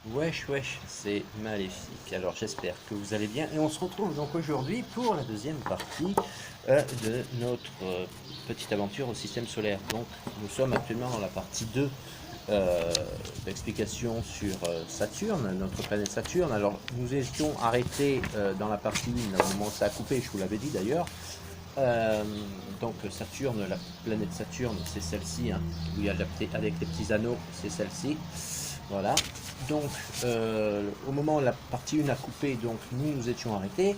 Wesh wesh, c'est maléfique. Alors j'espère que vous allez bien et on se retrouve donc aujourd'hui pour la deuxième partie de notre petite aventure au système solaire. Donc nous sommes actuellement dans la partie 2 d'explication sur Saturne, notre planète Saturne. Alors nous étions arrêtés dans la partie 1, au moment où ça a coupé, je vous l'avais dit d'ailleurs. Euh, donc Saturne, la planète Saturne, c'est celle-ci, hein, où il y a avec les petits anneaux, c'est celle-ci. Voilà. Donc, au moment où la partie 1 a coupé, donc nous nous étions arrêtés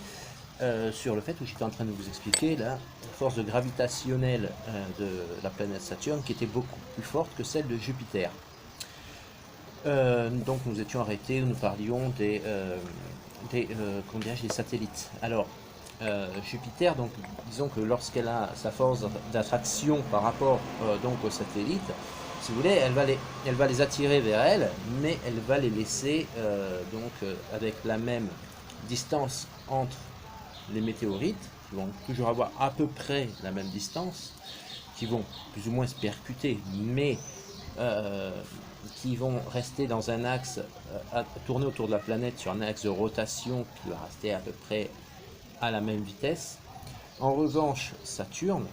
sur le fait où j'étais en train de vous expliquer la force gravitationnelle de la planète Saturne qui était beaucoup plus forte que celle de Jupiter. Donc nous étions arrêtés, nous parlions des satellites. Alors, Jupiter, donc disons que lorsqu'elle a sa force d'attraction par rapport donc aux satellites, si vous voulez, elle va les attirer vers elle, mais elle va les laisser avec la même distance entre les météorites, qui vont toujours avoir à peu près la même distance, qui vont plus ou moins se percuter, mais euh, qui vont rester dans un axe, tourner autour de la planète sur un axe de rotation qui va rester à peu près à la même vitesse. En revanche, Saturne,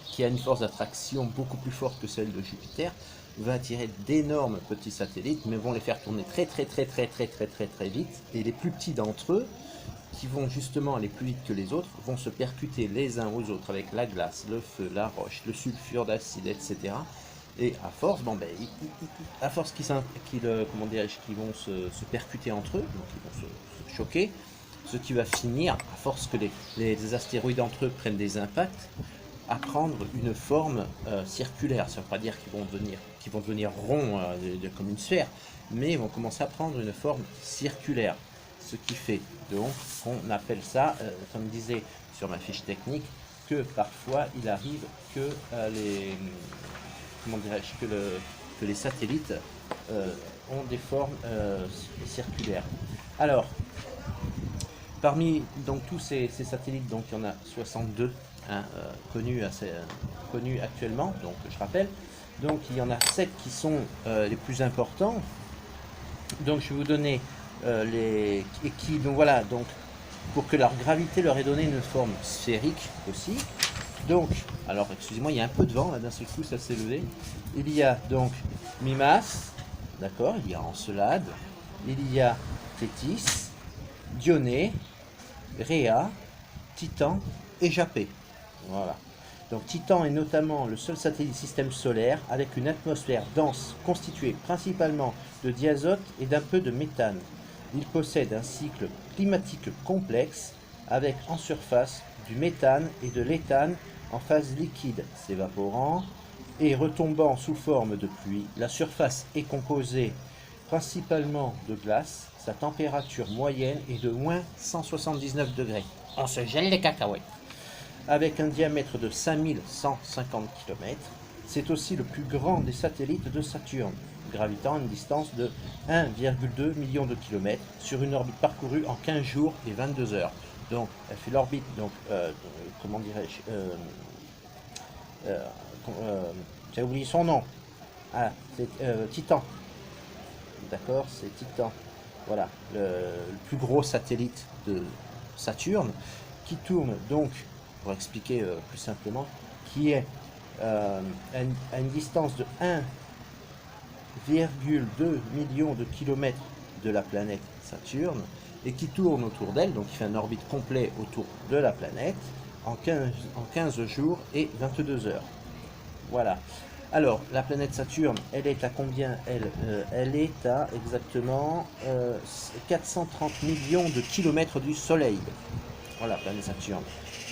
qui a une force d'attraction beaucoup plus forte que celle de Jupiter, va attirer d'énormes petits satellites, mais vont les faire tourner très vite. Et les plus petits d'entre eux, qui vont justement aller plus vite que les autres, vont se percuter les uns aux autres avec la glace, le feu, la roche, le sulfure d'acide, etc. Et à force, à force qu'ils vont se percuter entre eux, donc ils vont se choquer, ce qui va finir, à force que les astéroïdes entre eux prennent des impacts, à prendre une forme circulaire. Ça ne veut pas dire qu'ils vont devenir ronds comme une sphère, mais ils vont commencer à prendre une forme circulaire. Ce qui fait donc qu'on appelle ça, comme disait sur ma fiche technique, que parfois il arrive que que les satellites ont des formes circulaires. Alors, parmi donc, tous ces satellites, donc, il y en a 62 hein, connus actuellement, donc je rappelle. Donc il y en a 7 qui sont les plus importants. Donc je vais vous donner les. Et qui, donc voilà, donc pour que leur gravité leur ait donné une forme sphérique aussi. Donc, alors excusez-moi, il y a un peu de vent là d'un seul coup, ça s'est levé. Il y a donc Mimas, d'accord, il y a Encelade, il y a Tétis, Dionée, Rhea, Titan et Japet. Voilà. Donc Titan est notamment le seul satellite du système solaire avec une atmosphère dense constituée principalement de diazote et d'un peu de méthane. Il possède un cycle climatique complexe avec en surface du méthane et de l'éthane en phase liquide s'évaporant et retombant sous forme de pluie. La surface est composée principalement de glace. Sa température moyenne est de moins 179 degrés. On se gèle les cacahuètes. Avec un diamètre de 5150 km, c'est aussi le plus grand des satellites de Saturne, gravitant à une distance de 1,2 million de kilomètres sur une orbite parcourue en 15 jours et 22 heures. Donc, elle fait l'orbite, comment dirais-je, j'ai oublié son nom. Ah, c'est Titan. D'accord, c'est Titan. Voilà, le plus gros satellite de Saturne, qui tourne donc, pour expliquer plus simplement, qui est à une distance de 1,2 million de kilomètres de la planète Saturne, et qui tourne autour d'elle, donc il fait un orbite complet autour de la planète, en 15 jours et 22 heures. Voilà. Alors, la planète Saturne, elle est à combien elle est à exactement 430 millions de kilomètres du Soleil. Voilà, planète Saturne.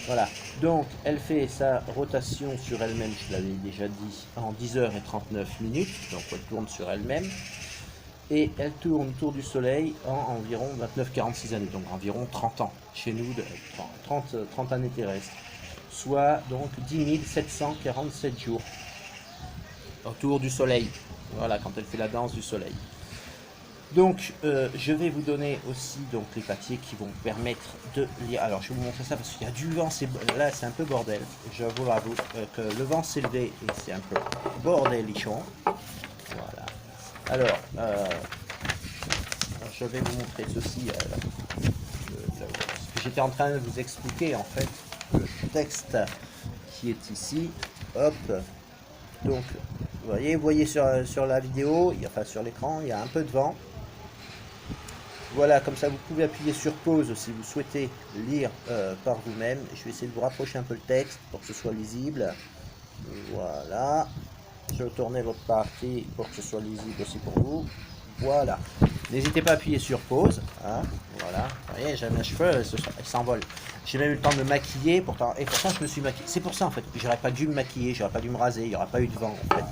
Voilà. Donc, elle fait sa rotation sur elle-même, je l'avais déjà dit, en 10 h 39 minutes. Donc, elle tourne sur elle-même. Et elle tourne autour du Soleil en environ 29-46 années, donc environ 30 ans. Chez nous, 30 années terrestres. Soit donc 10 747 jours autour du Soleil. Voilà, quand elle fait la danse du Soleil. Donc, je vais vous donner aussi donc, les papiers qui vont permettre de lire. Alors, je vais vous montrer ça parce qu'il y a du vent. Là, c'est un peu bordel. Je vous avoue que le vent s'est levé et c'est un peu bordelichon. Voilà. Alors, je vais vous montrer ceci. Ce que j'étais en train de vous expliquer, en fait, le texte qui est ici. Hop. Donc, vous voyez sur la vidéo, enfin sur l'écran, il y a un peu de vent. Voilà, comme ça vous pouvez appuyer sur pause si vous souhaitez lire par vous-même. Je vais essayer de vous rapprocher un peu le texte pour que ce soit lisible. Voilà. Je vais tourner l'autre partie pour que ce soit lisible aussi pour vous. Voilà. N'hésitez pas à appuyer sur pause. Hein, voilà. Vous voyez, j'ai mes cheveux, elles s'envolent. J'ai même eu le temps de me maquiller. Et pourtant, je me suis maquillé. C'est pour ça, en fait. J'aurais pas dû me maquiller. J'aurais pas dû me raser. Il n'y aurait pas eu de vent, en fait.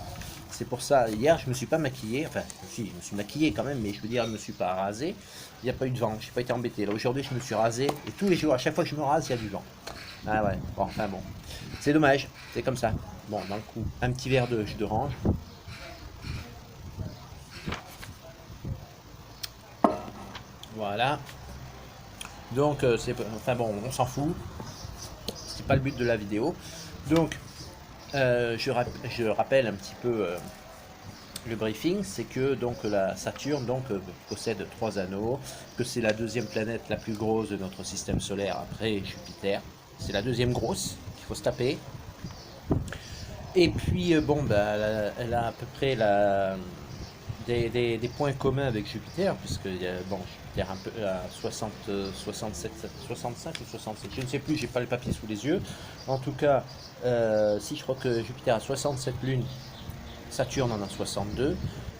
C'est pour ça. Hier, je me suis pas maquillé. Enfin, si, je me suis maquillé quand même. Mais je veux dire, je me suis pas rasé. Il n'y a pas eu de vent. Je n'ai pas été embêté. Là, aujourd'hui, je me suis rasé. Et tous les jours, à chaque fois que je me rase, il y a du vent. Ah ouais. Bon, enfin bon. C'est dommage. C'est comme ça. Bon, d'un coup, un petit verre de jus d'orange. Voilà. Donc, enfin bon, on s'en fout. C'est pas le but de la vidéo. Donc, je rappelle un petit peu le briefing. C'est que donc la Saturne possède 3 anneaux, que c'est la deuxième planète la plus grosse de notre système solaire après Jupiter. C'est la deuxième grosse qu'il faut se taper. Et puis, bon, bah, elle a à peu près des points communs avec Jupiter, puisque bon, Jupiter un peu à 60, 67, 65 ou 67, je ne sais plus, j'ai pas le papier sous les yeux. En tout cas, si je crois que Jupiter a 67 lunes, Saturne en a 62.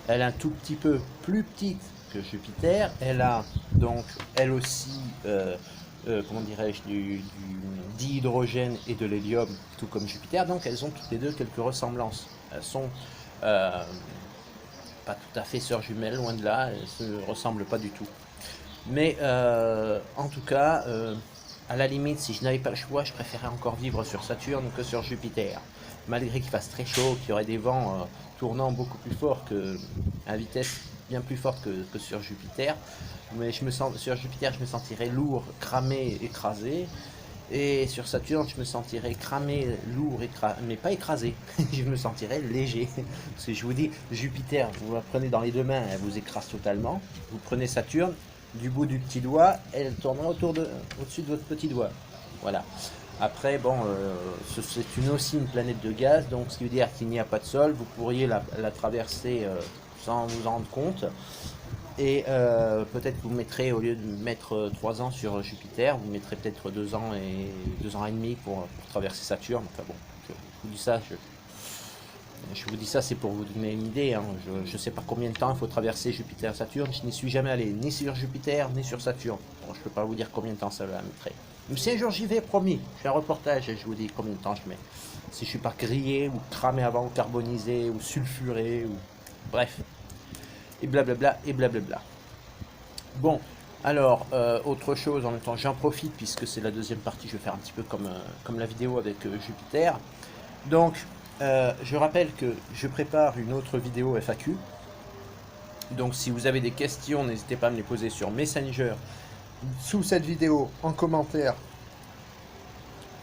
Elle est un tout petit peu plus petite que Jupiter. Elle a donc, elle aussi, comment dirais-je, du dihydrogène et de l'hélium, tout comme Jupiter. Donc elles ont toutes les deux quelques ressemblances. Elles sont pas tout à fait sœurs jumelles, loin de là, elles ne se ressemblent pas du tout. Mais en tout cas, à la limite, si je n'avais pas le choix, je préférais encore vivre sur Saturne que sur Jupiter. Malgré qu'il fasse très chaud, qu'il y aurait des vents tournant beaucoup plus fort à vitesse bien plus forte que sur Jupiter. Mais sur Jupiter, je me sentirais lourd, cramé, écrasé. Et sur Saturne, je me sentirais cramé, lourd, mais pas écrasé. Je me sentirais léger. Parce que je vous dis, Jupiter, vous la prenez dans les deux mains, elle vous écrase totalement. Vous prenez Saturne, du bout du petit doigt, elle tournera au-dessus de votre petit doigt. Voilà. Après, bon, c'est aussi une planète de gaz, donc ce qui veut dire qu'il n'y a pas de sol. Vous pourriez la traverser sans vous en rendre compte. Et peut-être vous mettrez, au lieu de mettre 3 ans sur Jupiter, vous mettrez peut-être 2 ans et 2 ans et demi pour traverser Saturne. Enfin bon, je vous dis ça, je vous dis ça, c'est pour vous donner une idée. Hein. Je ne sais pas combien de temps il faut traverser Jupiter et Saturne. Je n'y suis jamais allé, ni sur Jupiter, ni sur Saturne. Bon, je ne peux pas vous dire combien de temps ça va mettre. Mais si un jour j'y vais, promis, je fais un reportage et je vous dis combien de temps je mets. Si je ne suis pas grillé, ou cramé avant, ou carbonisé, ou sulfuré, ou bref. Et blablabla, et blablabla. Bon, alors, autre chose, en même temps, j'en profite, puisque c'est la deuxième partie, je vais faire un petit peu comme la vidéo avec Jupiter. Donc, je rappelle que je prépare une autre vidéo FAQ. Donc, si vous avez des questions, n'hésitez pas à me les poser sur Messenger, sous cette vidéo, en commentaire.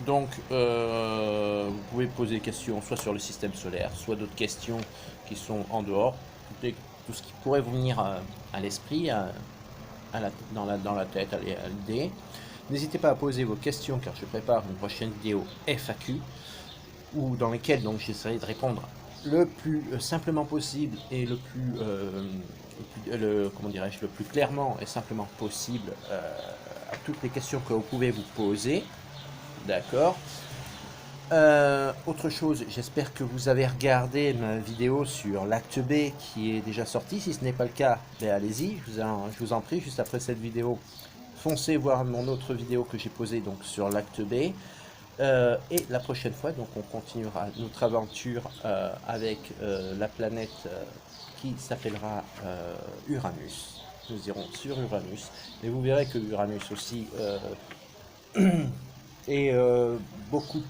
Donc, vous pouvez poser des questions, soit sur le système solaire, soit d'autres questions qui sont en dehors. Tout ce qui pourrait vous venir à l'esprit, dans la tête, à l'idée. N'hésitez pas à poser vos questions, car je prépare une prochaine vidéo FAQ, dans lesquelles donc j'essaierai de répondre le plus simplement possible et le plus clairement et simplement possible à toutes les questions que vous pouvez vous poser. D'accord. Autre chose, j'espère que vous avez regardé ma vidéo sur l'acte B qui est déjà sortie. Si ce n'est pas le cas, ben allez-y, je vous en prie, juste après cette vidéo, foncez voir mon autre vidéo que j'ai posée donc sur l'acte B. Et la prochaine fois, donc on continuera notre aventure avec la planète qui s'appellera Uranus. Nous irons sur Uranus et vous verrez que Uranus aussi est beaucoup,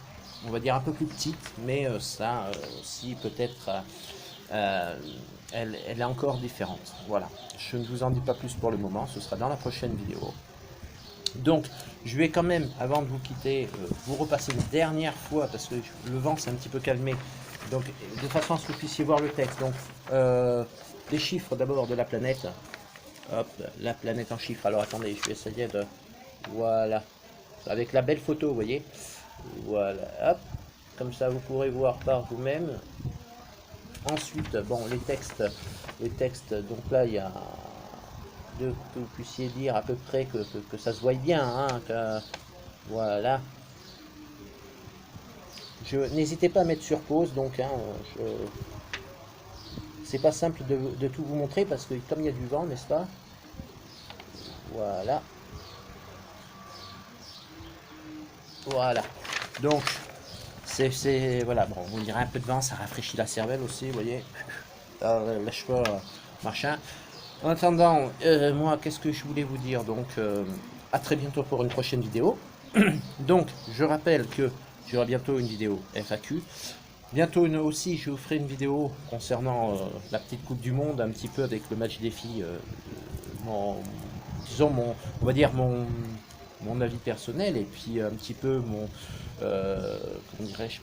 on va dire un peu plus petite, mais ça aussi peut-être elle est encore différente. Voilà, je ne vous en dis pas plus pour le moment, ce sera dans la prochaine vidéo. Donc je vais quand même, avant de vous quitter, vous repasser une dernière fois, parce que le vent s'est un petit peu calmé, donc de façon à ce que vous puissiez voir le texte. Donc les chiffres d'abord de la planète. Hop, la planète en chiffres. Alors attendez, je vais essayer de... Voilà. Avec la belle photo, vous voyez. Voilà, hop. Comme ça, vous pourrez voir par vous-même. Ensuite, bon, les textes, donc là, il y a que vous puissiez lire à peu près que ça se voit bien, hein, voilà. N'hésitez pas à mettre sur pause, donc, hein, c'est pas simple de tout vous montrer parce que comme il y a du vent, n'est-ce pas? Voilà. Voilà. Donc, voilà, bon, vous direz un peu de vent, ça rafraîchit la cervelle aussi, vous voyez. Lâche pas, machin. En attendant, moi, qu'est-ce que je voulais vous dire? Donc, à très bientôt pour une prochaine vidéo. Donc, je rappelle que j'aurai bientôt une vidéo FAQ. Bientôt aussi, je vous ferai une vidéo concernant la petite Coupe du Monde, un petit peu avec le match des filles. Disons, on va dire mon avis personnel et puis un petit peu comment dirais-je,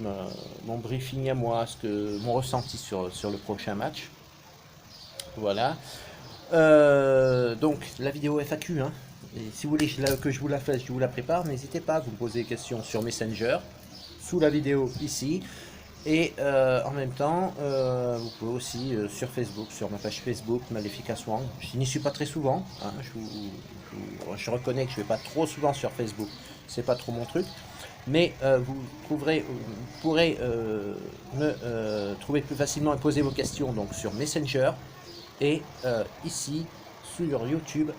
mon briefing à moi, mon ressenti sur le prochain match. Voilà. Donc la vidéo FAQ, hein. Et si vous voulez que je vous la fasse, je vous la prépare, n'hésitez pas à vous poser des questions sur Messenger, sous la vidéo ici. Et en même temps, vous pouvez aussi sur Facebook, sur ma page Facebook, Maléfica Swang. Je n'y suis pas très souvent, hein, je reconnais que je ne vais pas trop souvent sur Facebook, c'est pas trop mon truc. Mais vous pourrez me trouver plus facilement et poser vos questions donc, sur Messenger. Et ici, sur YouTube,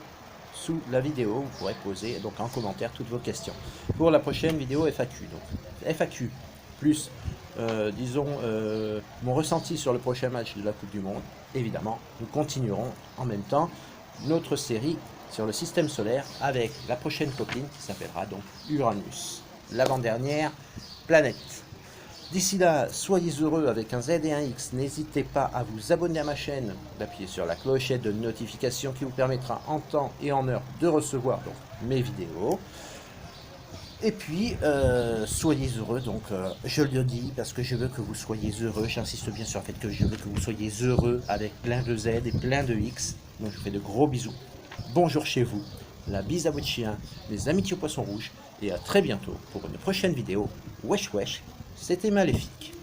sous la vidéo, vous pourrez poser donc en commentaire toutes vos questions. Pour la prochaine vidéo FAQ, donc FAQ plus, disons, mon ressenti sur le prochain match de la Coupe du Monde. Évidemment, nous continuerons en même temps notre série sur le système solaire avec la prochaine copine qui s'appellera donc Uranus, l'avant-dernière planète. D'ici là, soyez heureux avec un Z et un X. N'hésitez pas à vous abonner à ma chaîne, d'appuyer sur la clochette de notification qui vous permettra en temps et en heure de recevoir donc, mes vidéos. Et puis, soyez heureux, donc je le dis parce que je veux que vous soyez heureux. J'insiste bien sur le fait que je veux que vous soyez heureux avec plein de Z et plein de X. Donc je vous fais de gros bisous. Bonjour chez vous, la bise à votre chien, les amitiés aux poissons rouges. Et à très bientôt pour une prochaine vidéo. Wesh wesh, c'était Maléfique.